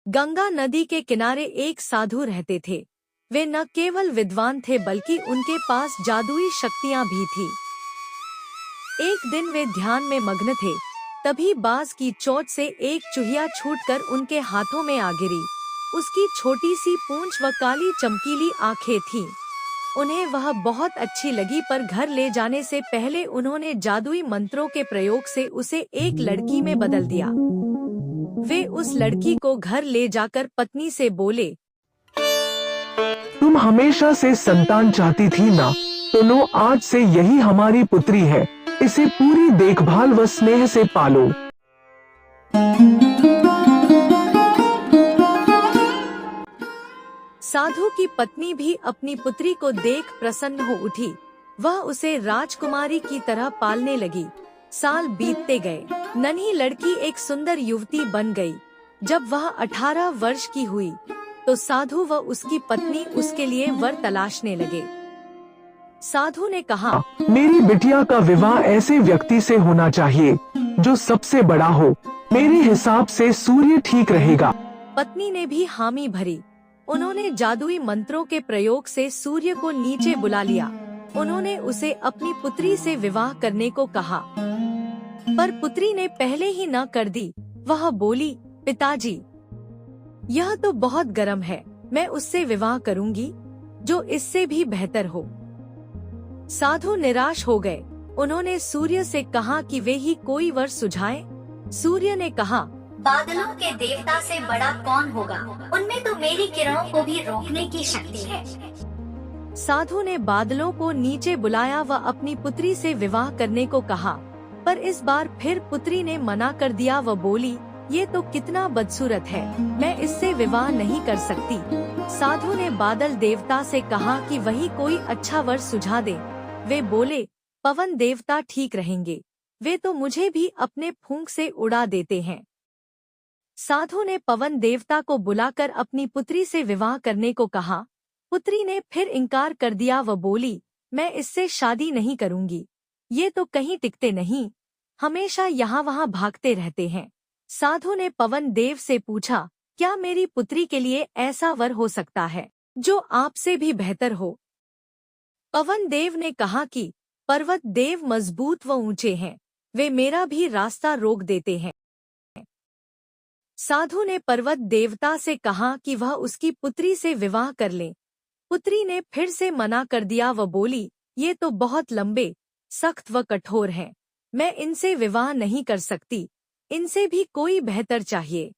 गंगा नदी के किनारे एक साधु रहते थे। वे न केवल विद्वान थे बल्कि उनके पास जादुई शक्तियां भी थी। एक दिन वे ध्यान में मग्न थे, तभी बाज की चोंच से एक चूहिया छूटकर उनके हाथों में आ गिरी। उसकी छोटी सी पूंछ व काली चमकीली आंखें थीं। उन्हें वह बहुत अच्छी लगी, पर घर ले जाने से पहले उन्होंने जादुई मंत्रों के प्रयोग से उसे एक लड़की में बदल दिया। वे उस लड़की को घर ले जाकर पत्नी से बोले, तुम हमेशा से संतान चाहती थी ना, तो लो आज से यही हमारी पुत्री है। इसे पूरी देखभाल व स्नेह से पालो। साधु की पत्नी भी अपनी पुत्री को देख प्रसन्न हो उठी। वह उसे राजकुमारी की तरह पालने लगी। साल बीतते गए, नन्ही लड़की एक सुंदर युवती बन गई। जब वह 18 वर्ष की हुई, तो साधु व उसकी पत्नी उसके लिए वर तलाशने लगे। साधु ने कहा, मेरी बिटिया का विवाह ऐसे व्यक्ति से होना चाहिए जो सबसे बड़ा हो। मेरे हिसाब से सूर्य ठीक रहेगा। पत्नी ने भी हामी भरी। उन्होंने जादुई मंत्रों के प्रयोग से सूर्य को नीचे बुला लिया। उन्होंने उसे अपनी पुत्री से विवाह करने को कहा, पर पुत्री ने पहले ही न कर दी। वह बोली, पिताजी, यह तो बहुत गर्म है। मैं उससे विवाह करूंगी जो इससे भी बेहतर हो। साधु निराश हो गए। उन्होंने सूर्य से कहा कि वे ही कोई वर सुझाएं। सूर्य ने कहा, बादलों के देवता से बड़ा कौन होगा? उनमें तो मेरी किरणों को भी रोकने की शक्ति है। साधु ने बादलों को नीचे बुलाया व अपनी पुत्री से विवाह करने को कहा, पर इस बार फिर पुत्री ने मना कर दिया व बोली, ये तो कितना बदसूरत है, मैं इससे विवाह नहीं कर सकती। साधु ने बादल देवता से कहा कि वही कोई अच्छा वर सुझा दे। वे बोले, पवन देवता ठीक रहेंगे, वे तो मुझे भी अपने फूंक से उड़ा देते हैं। साधु ने पवन देवता को बुलाकर अपनी पुत्री से विवाह करने को कहा। पुत्री ने फिर इनकार कर दिया व बोली, मैं इससे शादी नहीं करूंगी, ये तो कहीं टिकते नहीं, हमेशा यहाँ वहाँ भागते रहते हैं। साधु ने पवन देव से पूछा, क्या मेरी पुत्री के लिए ऐसा वर हो सकता है जो आपसे भी बेहतर हो? पवन देव ने कहा कि पर्वत देव मजबूत व ऊंचे हैं, वे मेरा भी रास्ता रोक देते हैं। साधु ने पर्वत देवता से कहा कि वह उसकी पुत्री से विवाह कर ले। पुत्री ने फिर से मना कर दिया व बोली, ये तो बहुत लंबे, सख्त व कठोर हैं, मैं इनसे विवाह नहीं कर सकती, इनसे भी कोई बेहतर चाहिए।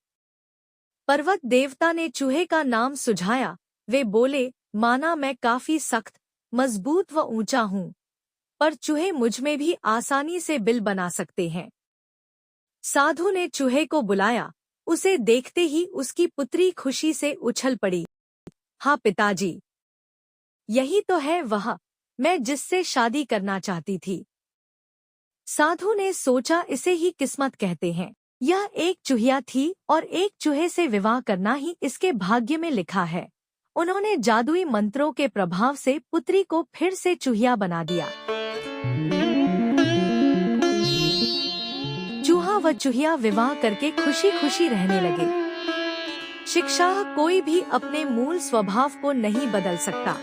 पर्वत देवता ने चूहे का नाम सुझाया। वे बोले, माना मैं काफी सख्त, मजबूत व ऊंचा हूँ, पर चूहे मुझ में भी आसानी से बिल बना सकते हैं। साधु ने चूहे को बुलाया। उसे देखते ही उसकी पुत्री खुशी से उछल पड़ी। हाँ पिताजी, यही तो है वह, मैं जिससे शादी करना चाहती थी। साधु ने सोचा, इसे ही किस्मत कहते हैं। यह एक चूहिया थी और एक चूहे से विवाह करना ही इसके भाग्य में लिखा है। उन्होंने जादुई मंत्रों के प्रभाव से पुत्री को फिर से चूहिया बना दिया। चूहा व चूहिया विवाह करके खुशी खुशी रहने लगे। शिक्षा, कोई भी अपने मूल स्वभाव को नहीं बदल सकता।